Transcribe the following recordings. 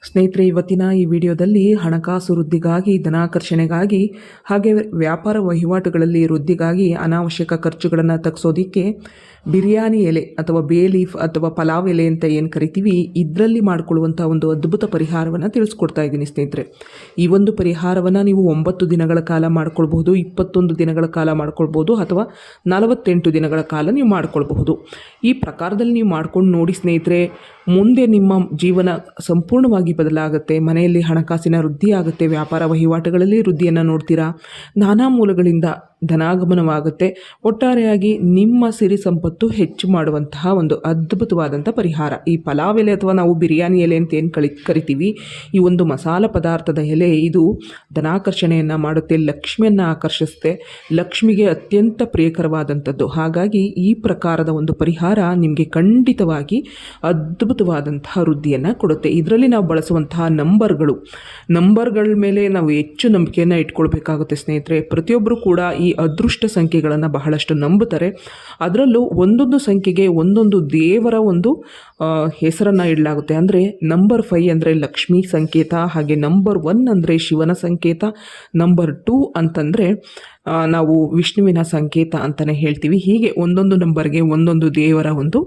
ಸ್ನೇಹಿತರೆ, ಇವತ್ತಿನ ಈ ವಿಡಿಯೋದಲ್ಲಿ ಹಣಕಾಸು ವೃದ್ಧಿಗಾಗಿ, ಧನಾಕರ್ಷಣೆಗಾಗಿ, ಹಾಗೆ ವ್ಯಾಪಾರ ವಹಿವಾಟುಗಳಲ್ಲಿ ವೃದ್ಧಿಗಾಗಿ ಅನಾವಶ್ಯಕ ಖರ್ಚುಗಳನ್ನು ತಗ್ಸೋದಿಕ್ಕೆ ಬಿರಿಯಾನಿ ಎಲೆ ಅಥವಾ ಬೇ ಲೀಫ್ ಅಥವಾ ಪಲಾವ್ ಎಲೆ ಅಂತ ಏನು ಕರಿತೀವಿ, ಇದರಲ್ಲಿ ಮಾಡಿಕೊಳ್ಳುವಂಥ ಒಂದು ಅದ್ಭುತ ಪರಿಹಾರವನ್ನು ತಿಳಿಸ್ಕೊಡ್ತಾ ಇದ್ದೀನಿ ಸ್ನೇಹಿತರೆ. ಈ ಒಂದು ಪರಿಹಾರವನ್ನು ನೀವು 9 ದಿನಗಳ ಕಾಲ ಮಾಡ್ಕೊಳ್ಬಹುದು, 21 ದಿನಗಳ ಕಾಲ ಮಾಡ್ಕೊಳ್ಬೋದು, ಅಥವಾ 48 ದಿನಗಳ ಕಾಲ ನೀವು ಮಾಡ್ಕೊಳ್ಬಹುದು. ಈ ಪ್ರಕಾರದಲ್ಲಿ ನೀವು ಮಾಡ್ಕೊಂಡು ನೋಡಿ ಸ್ನೇಹಿತರೆ, ಮುಂದೆ ನಿಮ್ಮ ಜೀವನ ಸಂಪೂರ್ಣವಾಗಿ ಬದಲಾಗುತ್ತೆ. ಮನೆಯಲ್ಲಿ ಹಣಕಾಸಿನ ವೃದ್ಧಿ ಆಗುತ್ತೆ, ವ್ಯಾಪಾರ ವಹಿವಾಟುಗಳಲ್ಲಿ ವೃದ್ಧಿಯನ್ನು ನೋಡ್ತೀರಾ, ನಾನಾ ಮೂಲಗಳಿಂದ ಧನಾಗಮನವಾಗುತ್ತೆ. ಒಟ್ಟಾರೆಯಾಗಿ ನಿಮ್ಮ ಸಿರಿ ಸಂಪತ್ತು ಹೆಚ್ಚು ಮಾಡುವಂತಹ ಒಂದು ಅದ್ಭುತವಾದಂಥ ಪರಿಹಾರ. ಈ ಪಲಾವ್ ಎಲೆ ಅಥವಾ ನಾವು ಬಿರಿಯಾನಿ ಎಲೆ ಅಂತ ಏನು ಕರಿತೀವಿ, ಈ ಒಂದು ಮಸಾಲ ಪದಾರ್ಥದ ಎಲೆ ಇದು ಧನಾಕರ್ಷಣೆಯನ್ನು ಮಾಡುತ್ತೆ, ಲಕ್ಷ್ಮಿಯನ್ನು ಆಕರ್ಷಿಸುತ್ತೆ, ಲಕ್ಷ್ಮಿಗೆ ಅತ್ಯಂತ ಪ್ರಿಯಕರವಾದಂಥದ್ದು. ಹಾಗಾಗಿ ಈ ಪ್ರಕಾರದ ಒಂದು ಪರಿಹಾರ ನಿಮಗೆ ಖಂಡಿತವಾಗಿ ಅದ್ಭುತವಾದಂತಹ ವೃದ್ಧಿಯನ್ನು ಕೊಡುತ್ತೆ. ಇದರಲ್ಲಿ ನಾವು ಬಳಸುವಂತಹ ನಂಬರ್ಗಳ ಮೇಲೆ ನಾವು ಹೆಚ್ಚು ನಂಬಿಕೆಯನ್ನು ಇಟ್ಕೊಳ್ಬೇಕಾಗುತ್ತೆ ಸ್ನೇಹಿತರೆ. ಪ್ರತಿಯೊಬ್ಬರು ಕೂಡ ಈ ಅದೃಷ್ಟ ಸಂಖ್ಯೆಗಳನ್ನು ಬಹಳಷ್ಟು ನಂಬುತ್ತಾರೆ. ಅದರಲ್ಲೂ ಒಂದೊಂದು ಸಂಖ್ಯೆಗೆ ಒಂದೊಂದು ದೇವರ ಒಂದು ಹೆಸರನ್ನು ಇಡಲಾಗುತ್ತೆ. ಅಂದರೆ ನಂಬರ್ 5 ಅಂದರೆ ಲಕ್ಷ್ಮೀ ಸಂಕೇತ, ಹಾಗೆ ನಂಬರ್ 1 ಅಂದರೆ ಶಿವನ ಸಂಕೇತ, ನಂಬರ್ 2 ಅಂತಂದರೆ ನಾವು ವಿಷ್ಣುವಿನ ಸಂಕೇತ ಅಂತಲೇ ಹೇಳ್ತೀವಿ. ಹೀಗೆ ಒಂದೊಂದು ನಂಬರ್ಗೆ ಒಂದೊಂದು ದೇವರ ಒಂದು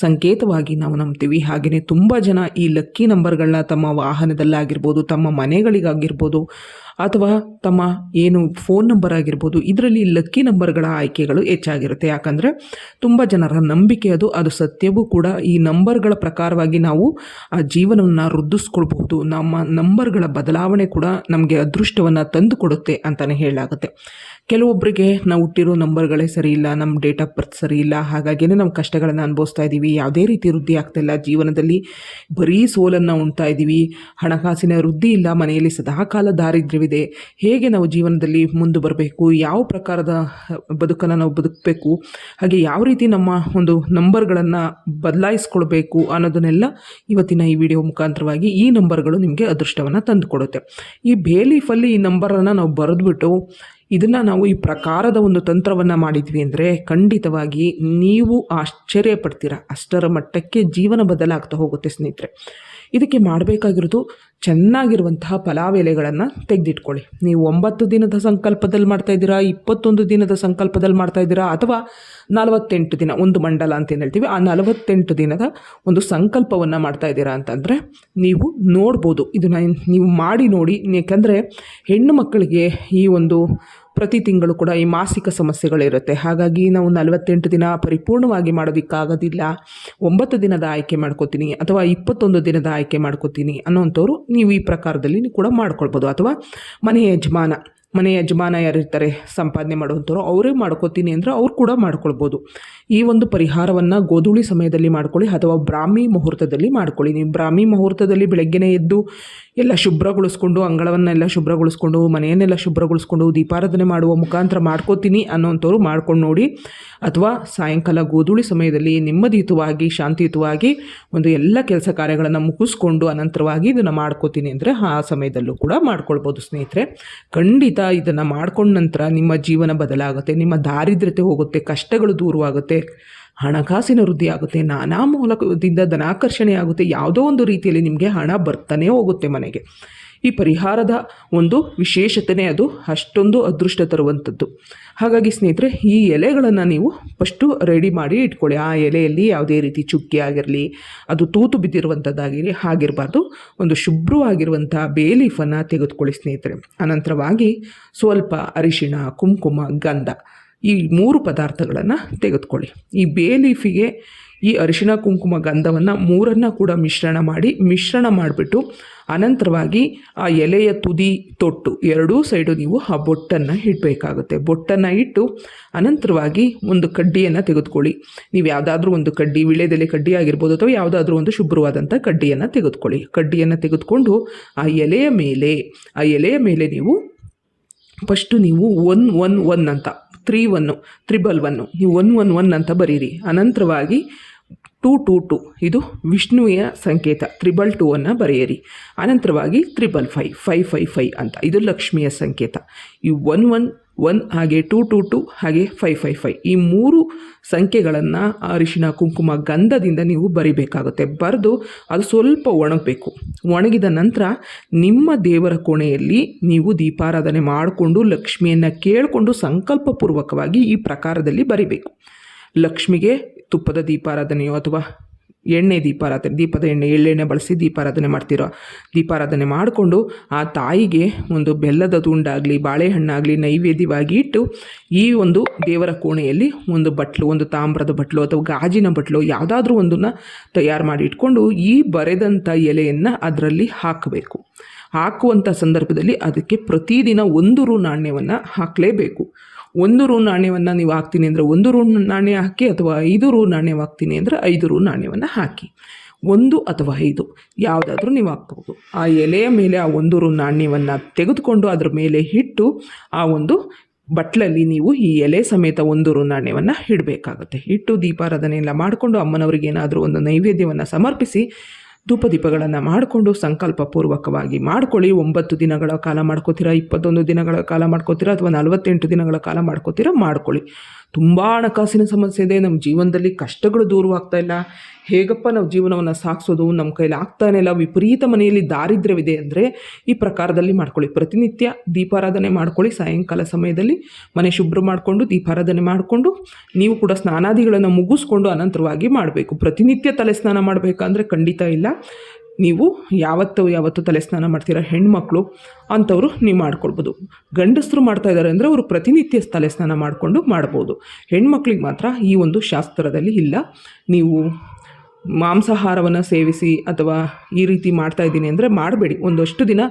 ಸಂಕೇತವಾಗಿ ನಾವು ನಂಬ್ತೀವಿ. ಹಾಗೆಯೇ ತುಂಬ ಜನ ಈ ಲಕ್ಕಿ ನಂಬರ್ಗಳನ್ನ ತಮ್ಮ ವಾಹನದಲ್ಲಾಗಿರ್ಬೋದು, ತಮ್ಮ ಮನೆಗಳಿಗಾಗಿರ್ಬೋದು, ಅಥವಾ ತಮ್ಮ ಏನು ಫೋನ್ ನಂಬರ್ ಆಗಿರ್ಬೋದು, ಇದರಲ್ಲಿ ಲಕ್ಕಿ ನಂಬರ್ಗಳ ಆಯ್ಕೆಗಳು ಹೆಚ್ಚಾಗಿರುತ್ತೆ. ಯಾಕಂದರೆ ತುಂಬ ಜನರ ನಂಬಿಕೆ ಅದು ಸತ್ಯವೂ ಕೂಡ. ಈ ನಂಬರ್ಗಳ ಪ್ರಕಾರವಾಗಿ ನಾವು ಆ ಜೀವನವನ್ನು ವೃದ್ಧಿಸ್ಕೊಳ್ಬಹುದು. ನಮ್ಮ ನಂಬರ್ಗಳ ಬದಲಾವಣೆ ಕೂಡ ನಮಗೆ ಅದೃಷ್ಟವನ್ನು ತಂದು ಕೊಡುತ್ತೆ ಅಂತಲೇ ಹೇಳಲಾಗುತ್ತೆ. ಕೆಲವೊಬ್ಬರಿಗೆ ನಾವು ಹುಟ್ಟಿರೋ ನಂಬರ್ಗಳೇ ಸರಿ ಇಲ್ಲ, ನಮ್ಮ ಡೇಟ್ ಆಫ್ ಬರ್ತ್ ಸರಿ ಇಲ್ಲ, ಹಾಗಾಗಿಯೇ ನಾವು ಕಷ್ಟಗಳನ್ನು ಅನುಭವಿಸ್ತಾ ಇದ್ದೀವಿ, ಯಾವುದೇ ರೀತಿ ವೃದ್ಧಿ ಆಗ್ತಾಯಿಲ್ಲ, ಜೀವನದಲ್ಲಿ ಬರೀ ಸೋಲನ್ನು ಉಣ್ತಾ ಇದ್ದೀವಿ, ಹಣಕಾಸಿನ ವೃದ್ಧಿ ಇಲ್ಲ, ಮನೆಯಲ್ಲಿ ಸದಾಕಾಲ ದಾರಿದ್ರ್ಯವಿದೆ, ಹೇಗೆ ನಾವು ಜೀವನದಲ್ಲಿ ಮುಂದೆ ಬರಬೇಕು, ಯಾವ ಪ್ರಕಾರದ ಬದುಕನ್ನು ನಾವು ಬದುಕಬೇಕು, ಹಾಗೆ ಯಾವ ರೀತಿ ನಮ್ಮ ಒಂದು ನಂಬರ್ಗಳನ್ನು ಬದಲಾಯಿಸ್ಕೊಳ್ಬೇಕು ಅನ್ನೋದನ್ನೆಲ್ಲ ಇವತ್ತಿನ ಈ ವಿಡಿಯೋ ಮುಖಾಂತರವಾಗಿ ಈ ನಂಬರ್ಗಳು ನಿಮಗೆ ಅದೃಷ್ಟವನ್ನು ತಂದು ಕೊಡುತ್ತೆ. ಈ ಬೇಲೀಫಲ್ಲಿ ಈ ನಂಬರನ್ನು ನಾವು ಬರೆದ್ಬಿಟ್ಟು ಇದನ್ನು ನಾವು ಈ ಪ್ರಕಾರದ ಒಂದು ತಂತ್ರವನ್ನು ಮಾಡಿದ್ವಿ ಅಂದರೆ ಖಂಡಿತವಾಗಿ ನೀವು ಆಶ್ಚರ್ಯಪಡ್ತೀರ. ಅಷ್ಟರ ಮಟ್ಟಕ್ಕೆ ಜೀವನ ಬದಲಾಗ್ತಾ ಹೋಗುತ್ತೆ ಸ್ನೇಹಿತರೆ. ಇದಕ್ಕೆ ಮಾಡಬೇಕಾಗಿರೋದು, ಚೆನ್ನಾಗಿರುವಂತಹ ಪಲಾವ್ ಎಲೆಗಳನ್ನು ತೆಗೆದಿಟ್ಕೊಳ್ಳಿ. ನೀವು 9 ದಿನದ ಸಂಕಲ್ಪದಲ್ಲಿ ಮಾಡ್ತಾಯಿದ್ದೀರಾ, 21 ದಿನದ ಸಂಕಲ್ಪದಲ್ಲಿ ಮಾಡ್ತಾಯಿದ್ದೀರಾ, ಅಥವಾ 48 ದಿನ, ಒಂದು ಮಂಡಲ ಅಂತ ಏನು ಹೇಳ್ತೀವಿ, ಆ 48 ದಿನದ ಒಂದು ಸಂಕಲ್ಪವನ್ನು ಮಾಡ್ತಾಯಿದ್ದೀರಾ ಅಂತಂದರೆ ನೀವು ನೋಡ್ಬೋದು. ಇದನ್ನು ನೀವು ಮಾಡಿ ನೋಡಿ. ಯಾಕಂದರೆ ಹೆಣ್ಣು ಮಕ್ಕಳಿಗೆ ಈ ಒಂದು ಪ್ರತಿ ತಿಂಗಳು ಕೂಡ ಈ ಮಾಸಿಕ ಸಮಸ್ಯೆಗಳಿರುತ್ತೆ. ಹಾಗಾಗಿ ನಾವು 48 ದಿನ ಪರಿಪೂರ್ಣವಾಗಿ ಮಾಡೋದಕ್ಕಾಗೋದಿಲ್ಲ, 9 ದಿನದ ಆಯ್ಕೆ ಮಾಡ್ಕೋತೀನಿ ಅಥವಾ 21 ದಿನದ ಆಯ್ಕೆ ಮಾಡ್ಕೋತೀನಿ ಅನ್ನೋಂಥವ್ರು ನೀವು ಈ ಪ್ರಕಾರದಲ್ಲಿ ಕೂಡ ಮಾಡ್ಕೊಳ್ಬೋದು. ಅಥವಾ ಮನೆ ಯಜಮಾನ ಯಾರಿರ್ತಾರೆ ಸಂಪಾದನೆ ಮಾಡುವಂಥವ್ರು, ಅವರೇ ಮಾಡ್ಕೋತೀನಿ ಅಂದರೆ ಅವ್ರು ಕೂಡ ಮಾಡ್ಕೊಳ್ಬೋದು. ಈ ಒಂದು ಪರಿಹಾರವನ್ನು ಗೋಧೂಳಿ ಸಮಯದಲ್ಲಿ ಮಾಡ್ಕೊಳ್ಳಿ ಅಥವಾ ಬ್ರಾಹ್ಮಿ ಮುಹೂರ್ತದಲ್ಲಿ ಮಾಡ್ಕೊಳ್ಳಿ. ನೀವು ಬ್ರಾಹ್ಮಿ ಮುಹೂರ್ತದಲ್ಲಿ ಬೆಳಗ್ಗೆನೇ ಎದ್ದು ಎಲ್ಲ ಶುಭ್ರಗೊಳಿಸ್ಕೊಂಡು, ಅಂಗಳವನ್ನೆಲ್ಲ ಶುಭ್ರಗೊಳಿಸ್ಕೊಂಡು, ಮನೆಯನ್ನೆಲ್ಲ ಶುಭ್ರಗೊಳಿಸ್ಕೊಂಡು ದೀಪಾರಾಧನೆ ಮಾಡುವ ಮುಖಾಂತರ ಮಾಡ್ಕೋತೀನಿ ಅನ್ನೋಂಥವ್ರು ಮಾಡ್ಕೊಂಡು ನೋಡಿ. ಅಥವಾ ಸಾಯಂಕಾಲ ಗೋಧೂಳಿ ಸಮಯದಲ್ಲಿ ನೆಮ್ಮದಿಯುತವಾಗಿ, ಶಾಂತಿಯುತವಾಗಿ ಒಂದು ಎಲ್ಲ ಕೆಲಸ ಕಾರ್ಯಗಳನ್ನು ಮುಗಿಸ್ಕೊಂಡು ಅನಂತರವಾಗಿ ಇದನ್ನು ಮಾಡ್ಕೋತೀನಿ ಅಂದರೆ ಆ ಸಮಯದಲ್ಲೂ ಕೂಡ ಮಾಡ್ಕೊಳ್ಬೋದು ಸ್ನೇಹಿತರೆ. ಖಂಡಿತ ಇದನ್ನು ಮಾಡ್ಕೊಂಡ ನಂತರ ನಿಮ್ಮ ಜೀವನ ಬದಲಾಗುತ್ತೆ, ನಿಮ್ಮ ದಾರಿದ್ರ್ಯತೆ ಹೋಗುತ್ತೆ, ಕಷ್ಟಗಳು ದೂರವಾಗುತ್ತೆ, ಹಣಕಾಸಿನ ವೃದ್ಧಿ ಆಗುತ್ತೆ, ನಾನಾ ಮೂಲಕದಿಂದ ಧನಾಕರ್ಷಣೆ ಆಗುತ್ತೆ, ಯಾವುದೋ ಒಂದು ರೀತಿಯಲ್ಲಿ ನಿಮಗೆ ಹಣ ಬರ್ತಾನೆ ಹೋಗುತ್ತೆ ಮನೆಗೆ. ಈ ಪರಿಹಾರದ ಒಂದು ವಿಶೇಷತೆ ಅದು ಅಷ್ಟೊಂದು ಅದೃಷ್ಟ ತರುವಂಥದ್ದು. ಹಾಗಾಗಿ ಸ್ನೇಹಿತರೆ, ಈ ಎಲೆಗಳನ್ನು ನೀವು ಫಸ್ಟು ರೆಡಿ ಮಾಡಿ ಇಟ್ಕೊಳ್ಳಿ. ಆ ಎಲೆಯಲ್ಲಿ ಯಾವುದೇ ರೀತಿ ಚುಕ್ಕಿ ಆಗಿರಲಿ, ಅದು ತೂತು ಬಿದ್ದಿರುವಂಥದ್ದಾಗಿರಲಿ ಆಗಿರಬಾರ್ದು. ಒಂದು ಶುಭ್ರವಾಗಿರುವಂಥ ಬೇಲೀಫನ್ನು ತೆಗೆದುಕೊಳ್ಳಿ ಸ್ನೇಹಿತರೆ. ಅನಂತರವಾಗಿ ಸ್ವಲ್ಪ ಅರಿಶಿಣ, ಕುಂಕುಮ, ಗಂಧ, ಈ 3 ಪದಾರ್ಥಗಳನ್ನು ತೆಗೆದುಕೊಳ್ಳಿ. ಈ ಬೇಲೀಫಿಗೆ ಈ ಅರಿಶಿಣ, ಕುಂಕುಮ, ಗಂಧವನ್ನು 3 ಕೂಡ ಮಿಶ್ರಣ ಮಾಡಿಬಿಟ್ಟು ಅನಂತರವಾಗಿ ಆ ಎಲೆಯ ತುದಿ ತೊಟ್ಟು 2 ಸೈಡು ನೀವು ಆ ಬೊಟ್ಟನ್ನು ಇಡಬೇಕಾಗುತ್ತೆ. ಬೊಟ್ಟನ್ನು ಇಟ್ಟು ಅನಂತರವಾಗಿ ಒಂದು ಕಡ್ಡಿಯನ್ನು ತೆಗೆದುಕೊಳ್ಳಿ. ನೀವು ಯಾವುದಾದ್ರೂ ಒಂದು ಕಡ್ಡಿ, ವಿಳೆದೆಲೆ ಕಡ್ಡಿ ಆಗಿರ್ಬೋದು, ಅಥವಾ ಯಾವುದಾದ್ರೂ ಒಂದು ಶುಭ್ರವಾದಂಥ ಕಡ್ಡಿಯನ್ನು ತೆಗೆದುಕೊಳ್ಳಿ. ಕಡ್ಡಿಯನ್ನು ತೆಗೆದುಕೊಂಡು ಆ ಎಲೆಯ ಮೇಲೆ ನೀವು ಫಸ್ಟು ನೀವು 111 ಅಂತ 311 ನೀವು 111 ಅಂತ ಬರೀರಿ. ಅನಂತರವಾಗಿ 222 ಇದು ವಿಷ್ಣುವಿನ ಸಂಕೇತ 222 ಅನ್ನು ಬರೆಯಿರಿ. ಅನಂತರವಾಗಿ 555 555 ಅಂತ ಇದು ಲಕ್ಷ್ಮಿಯ ಸಂಕೇತ. ಈ 111 ಹಾಗೆ 222 ಹಾಗೆ 555 ಈ 3 ಸಂಖ್ಯೆಗಳನ್ನು ಅರಿಶಿನ ಕುಂಕುಮ ಗಂಧದಿಂದ ನೀವು ಬರಿಬೇಕಾಗುತ್ತೆ. ಬರೆದು ಅದು ಸ್ವಲ್ಪ ಒಣಗಬೇಕು. ಒಣಗಿದ ನಂತರ ನಿಮ್ಮ ದೇವರ ಕೋಣೆಯಲ್ಲಿ ನೀವು ದೀಪಾರಾಧನೆ ಮಾಡಿಕೊಂಡು ಲಕ್ಷ್ಮಿಯನ್ನು ಕೇಳಿಕೊಂಡು ಸಂಕಲ್ಪಪೂರ್ವಕವಾಗಿ ಈ ಪ್ರಕಾರದಲ್ಲಿ ಬರಿಬೇಕು. ಲಕ್ಷ್ಮಿಗೆ ತುಪ್ಪದ ದೀಪಾರಾಧನೆಯೋ ಅಥವಾ ಎಣ್ಣೆ ದೀಪಾರಾಧನೆ, ದೀಪದ ಎಳ್ಳೆಣ್ಣೆ ಬಳಸಿ ದೀಪಾರಾಧನೆ ಮಾಡ್ತಿರೋ ದೀಪಾರಾಧನೆ ಮಾಡಿಕೊಂಡು ಆ ತಾಯಿಗೆ ಒಂದು ಬೆಲ್ಲದ ತುಂಡಾಗಲಿ ಬಾಳೆಹಣ್ಣಾಗಲಿ ನೈವೇದ್ಯವಾಗಿ ಇಟ್ಟು ಈ ಒಂದು ದೇವರ ಕೋಣೆಯಲ್ಲಿ ಒಂದು ಬಟ್ಲು, ಒಂದು ತಾಮ್ರದ ಬಟ್ಲು ಅಥವಾ ಗಾಜಿನ ಬಟ್ಲು ಯಾವುದಾದ್ರೂ ಒಂದನ್ನು ತಯಾರು ಮಾಡಿ ಇಟ್ಕೊಂಡು ಈ ಬರೆದಂಥ ಎಲೆಯನ್ನು ಅದರಲ್ಲಿ ಹಾಕಬೇಕು. ಹಾಕುವಂಥ ಸಂದರ್ಭದಲ್ಲಿ ಅದಕ್ಕೆ ಪ್ರತಿದಿನ 1 ರೂ ನಾಣ್ಯವನ್ನು ಹಾಕಲೇಬೇಕು. 1 ರೂ ನಾಣ್ಯವನ್ನು ನೀವು ಹಾಕ್ತೀನಿ ಅಂದರೆ 1 ರೂ ನಾಣ್ಯ ಹಾಕಿ, ಅಥವಾ 5 ರೂ ನಾಣ್ಯ ಹಾಕ್ತೀನಿ ಅಂದರೆ 5 ರೂ ನಾಣ್ಯವನ್ನು ಹಾಕಿ. 1 ಅಥವಾ 5 ಯಾವುದಾದ್ರೂ ನೀವು ಹಾಕ್ಬೋದು. ಆ ಎಲೆಯ ಮೇಲೆ ಆ 1 ರೂ ನಾಣ್ಯವನ್ನು ತೆಗೆದುಕೊಂಡು ಅದರ ಮೇಲೆ ಇಟ್ಟು ಆ ಒಂದು ಬಟ್ಲಲ್ಲಿ ನೀವು ಈ ಎಲೆ ಸಮೇತ 1 ರೂ ನಾಣ್ಯವನ್ನು ಇಡಬೇಕಾಗುತ್ತೆ. ಇಟ್ಟು ದೀಪಾರಾಧನೆ ಎಲ್ಲ ಮಾಡಿಕೊಂಡು ಅಮ್ಮನವರಿಗೆ ಏನಾದರೂ ಒಂದು ನೈವೇದ್ಯವನ್ನು ಸಮರ್ಪಿಸಿ ಧೂಪ ದೀಪಗಳನ್ನು ಮಾಡಿಕೊಂಡು ಸಂಕಲ್ಪಪೂರ್ವಕವಾಗಿ ಮಾಡ್ಕೊಳ್ಳಿ. 9 ದಿನಗಳ ಕಾಲ ಮಾಡ್ಕೋತೀರಾ, 21 ದಿನಗಳ ಕಾಲ ಮಾಡ್ಕೋತೀರಾ, ಅಥವಾ 48 ದಿನಗಳ ಕಾಲ ಮಾಡ್ಕೋತೀರಾ, ಮಾಡ್ಕೊಳ್ಳಿ. ತುಂಬ ಹಣಕಾಸಿನ ಸಮಸ್ಯೆ ಇದೆ, ನಮ್ಮ ಜೀವನದಲ್ಲಿ ಕಷ್ಟಗಳು ದೂರವಾಗ್ತಾ ಇಲ್ಲ, ಹೇಗಪ್ಪ ನಾವು ಜೀವನವನ್ನು ಸಾಗಿಸೋದು, ನಮ್ಮ ಕೈಲಿ ಆಗ್ತಾನೆ ಇಲ್ಲ, ವಿಪರೀತ ಮನೆಯಲ್ಲಿ ದಾರಿದ್ರ್ಯವಿದೆ ಅಂದರೆ ಈ ಪ್ರಕಾರದಲ್ಲಿ ಮಾಡ್ಕೊಳ್ಳಿ. ಪ್ರತಿನಿತ್ಯ ದೀಪಾರಾಧನೆ ಮಾಡ್ಕೊಳ್ಳಿ. ಸಾಯಂಕಾಲ ಸಮಯದಲ್ಲಿ ಮನೆ ಶುಭ್ರ ಮಾಡಿಕೊಂಡು ದೀಪಾರಾಧನೆ ಮಾಡಿಕೊಂಡು ನೀವು ಕೂಡ ಸ್ನಾನಾದಿಗಳನ್ನು ಮುಗಿಸ್ಕೊಂಡು ಅನಂತರವಾಗಿ ಮಾಡಬೇಕು. ಪ್ರತಿನಿತ್ಯ ತಲೆ ಸ್ನಾನ ಮಾಡಬೇಕಂದ್ರೆ ಖಂಡಿತ ಇಲ್ಲ. ನೀವು ಯಾವತ್ತು ತಲೆ ಸ್ನಾನ ಮಾಡ್ತೀರಾ ಹೆಣ್ಮಕ್ಳು ಅಂಥವರು ನೀವು ಮಾಡ್ಕೊಳ್ಬೋದು. ಗಂಡಸರು ಮಾಡ್ತಾ ಇದ್ದಾರೆ ಅಂದರೆ ಅವರು ಪ್ರತಿನಿತ್ಯ ತಲೆ ಸ್ನಾನ ಮಾಡಿಕೊಂಡು ಮಾಡ್ಬೋದು. ಹೆಣ್ಮಕ್ಳಿಗೆ ಮಾತ್ರ ಈ ಒಂದು ಶಾಸ್ತ್ರದಲ್ಲಿ ಇಲ್ಲ. ನೀವು ಮಾಂಸಾಹಾರವನ್ನು ಸೇವಿಸಿ ಅಥವಾ ಈ ರೀತಿ ಮಾಡ್ತಾಯಿದ್ದೀನಿ ಅಂದರೆ ಮಾಡಬೇಡಿ. ಒಂದಷ್ಟು ದಿನ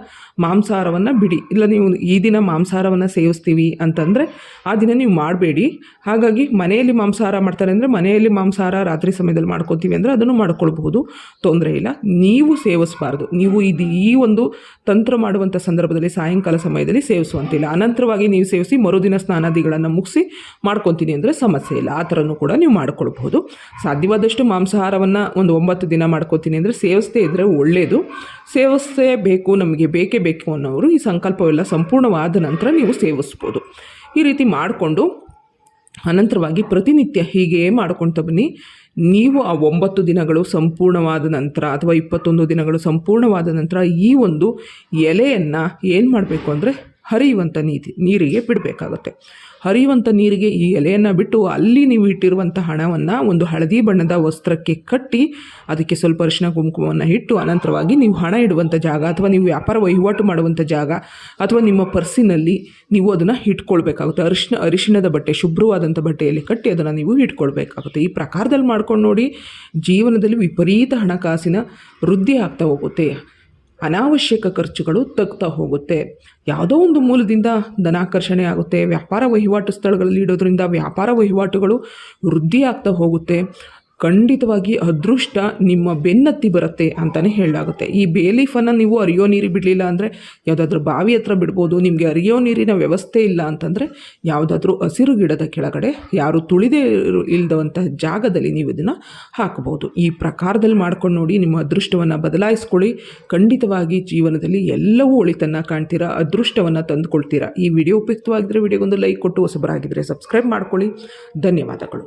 ಮಾಂಸಾಹಾರವನ್ನು ಬಿಡಿ. ಇಲ್ಲ ನೀವು ಈ ದಿನ ಮಾಂಸಾಹಾರವನ್ನು ಸೇವಿಸ್ತೀವಿ ಅಂತಂದರೆ ಆ ದಿನ ನೀವು ಮಾಡಬೇಡಿ. ಹಾಗಾಗಿ ಮನೆಯಲ್ಲಿ ಮಾಂಸಾಹಾರ ಮಾಡ್ತಾರೆ ಅಂದರೆ ಮನೆಯಲ್ಲಿ ಮಾಂಸಾಹಾರ ರಾತ್ರಿ ಸಮಯದಲ್ಲಿ ಮಾಡ್ಕೊತೀವಿ ಅಂದರೆ ಅದನ್ನು ಮಾಡ್ಕೊಳ್ಬಹುದು, ತೊಂದರೆ ಇಲ್ಲ. ನೀವು ಸೇವಿಸಬಾರ್ದು. ನೀವು ಈ ಒಂದು ತಂತ್ರ ಮಾಡುವಂಥ ಸಂದರ್ಭದಲ್ಲಿ ಸಾಯಂಕಾಲ ಸಮಯದಲ್ಲಿ ಸೇವಿಸುವಂತಿಲ್ಲ. ಅನಂತರವಾಗಿ ನೀವು ಸೇವಿಸಿ ಮರುದಿನ ಸ್ನಾನಾದಿಗಳನ್ನು ಮುಗಿಸಿ ಮಾಡ್ಕೊತೀನಿ ಅಂದರೆ ಸಮಸ್ಯೆ ಇಲ್ಲ. ಆ ಥರನೂ ಕೂಡ ನೀವು ಮಾಡ್ಕೊಳ್ಬಹುದು. ಸಾಧ್ಯವಾದಷ್ಟು ಮಾಂಸಾಹಾರವನ್ನು ಒಂದು 9 ದಿನ ಮಾಡ್ಕೋತೀನಿ ಅಂದರೆ ಸೇವಿಸದೇ ಇದ್ದರೆ ಒಳ್ಳೆಯದು. ಸೇವಿಸೇ ಬೇಕು, ನಮಗೆ ಬೇಕೇ ಬೇಕು ಅನ್ನೋರು ಈ ಸಂಕಲ್ಪವೆಲ್ಲ ಸಂಪೂರ್ಣವಾದ ನಂತರ ನೀವು ಸೇವಿಸ್ಬೋದು. ಈ ರೀತಿ ಮಾಡಿಕೊಂಡು ಅನಂತರವಾಗಿ ಪ್ರತಿನಿತ್ಯ ಹೀಗೆ ಮಾಡ್ಕೊಳ್ತಾ ಬನ್ನಿ. ನೀವು ಆ 9 ದಿನಗಳು ಸಂಪೂರ್ಣವಾದ ನಂತರ ಅಥವಾ 21 ದಿನಗಳು ಸಂಪೂರ್ಣವಾದ ನಂತರ ಈ ಒಂದು ಎಲೆಯನ್ನು ಏನು ಮಾಡಬೇಕು ಅಂದರೆ ಹರಿಯುವಂಥ ನೀರಿಗೆ ಬಿಡಬೇಕಾಗತ್ತೆ. ಹರಿಯುವಂಥ ನೀರಿಗೆ ಈ ಎಲೆಯನ್ನು ಬಿಟ್ಟು ಅಲ್ಲಿ ನೀವು ಇಟ್ಟಿರುವಂಥ ಹಣವನ್ನು ಒಂದು ಹಳದಿ ಬಣ್ಣದ ವಸ್ತ್ರಕ್ಕೆ ಕಟ್ಟಿ ಅದಕ್ಕೆ ಸ್ವಲ್ಪ ಅರಿಶಿನ ಕುಂಕುಮವನ್ನು ಇಟ್ಟು ಅನಂತರವಾಗಿ ನೀವು ಹಣ ಇಡುವಂಥ ಜಾಗ ಅಥವಾ ನೀವು ವ್ಯಾಪಾರ ವಹಿವಾಟು ಮಾಡುವಂಥ ಜಾಗ ಅಥವಾ ನಿಮ್ಮ ಪರ್ಸಿನಲ್ಲಿ ನೀವು ಅದನ್ನು ಇಟ್ಕೊಳ್ಬೇಕಾಗುತ್ತೆ. ಅರಿಶಿಣದ ಬಟ್ಟೆ, ಶುಭ್ರವಾದಂಥ ಬಟ್ಟೆಯಲ್ಲಿ ಕಟ್ಟಿ ಅದನ್ನು ನೀವು ಇಟ್ಕೊಳ್ಬೇಕಾಗುತ್ತೆ. ಈ ಪ್ರಕಾರದಲ್ಲಿ ಮಾಡ್ಕೊಂಡು ನೋಡಿ, ಜೀವನದಲ್ಲಿ ವಿಪರೀತ ಹಣಕಾಸಿನ ವೃದ್ಧಿ ಆಗ್ತಾ ಹೋಗುತ್ತೆ. ಅನಾವಶ್ಯಕ ಖರ್ಚುಗಳು ತಗ್ತಾ ಹೋಗುತ್ತೆ. ಯಾವುದೋ ಒಂದು ಮೂಲದಿಂದ ಧನಾಕರ್ಷಣೆ ಆಗುತ್ತೆ. ವ್ಯಾಪಾರ ವಹಿವಾಟು ಸ್ಥಳಗಳಲ್ಲಿ ಇಡೋದ್ರಿಂದ ವ್ಯಾಪಾರ ವಹಿವಾಟುಗಳು ವೃದ್ಧಿ ಆಗ್ತಾ ಹೋಗುತ್ತೆ. ಖಂಡಿತವಾಗಿ ಅದೃಷ್ಟ ನಿಮ್ಮ ಬೆನ್ನತ್ತಿ ಬರುತ್ತೆ ಅಂತಲೇ ಹೇಳಲಾಗುತ್ತೆ. ಈ ಬೇಲೀಫನ್ನು ನೀವು ಅರಿಯೋ ನೀರಿಗೆ ಬಿಡಲಿಲ್ಲ ಅಂದರೆ ಯಾವುದಾದ್ರೂ ಬಾವಿ ಹತ್ರ ಬಿಡ್ಬೋದು. ನಿಮಗೆ ಅರಿಯೋ ನೀರಿನ ವ್ಯವಸ್ಥೆ ಇಲ್ಲ ಅಂತಂದರೆ ಯಾವುದಾದ್ರೂ ಹಸಿರು ಗಿಡದ ಕೆಳಗಡೆ ಯಾರು ತುಳಿದೇ ಇಲ್ಲದಂಥ ಜಾಗದಲ್ಲಿ ನೀವು ಇದನ್ನು ಹಾಕಬಹುದು. ಈ ಪ್ರಕಾರದಲ್ಲಿ ಮಾಡ್ಕೊಂಡು ನೋಡಿ, ನಿಮ್ಮ ಅದೃಷ್ಟವನ್ನು ಬದಲಾಯಿಸ್ಕೊಳ್ಳಿ. ಖಂಡಿತವಾಗಿ ಜೀವನದಲ್ಲಿ ಎಲ್ಲವೂ ಒಳಿತನ್ನು ಕಾಣ್ತೀರಾ, ಅದೃಷ್ಟವನ್ನು ತಂದುಕೊಳ್ತೀರಾ. ಈ ವಿಡಿಯೋ ಉಪಯುಕ್ತವಾಗಿದ್ದರೆ ವಿಡಿಯೋಗೊಂದು ಲೈಕ್ ಕೊಟ್ಟು ಹೊಸಬರಾಗಿದ್ದರೆ ಸಬ್ಸ್ಕ್ರೈಬ್ ಮಾಡ್ಕೊಳ್ಳಿ. ಧನ್ಯವಾದಗಳು.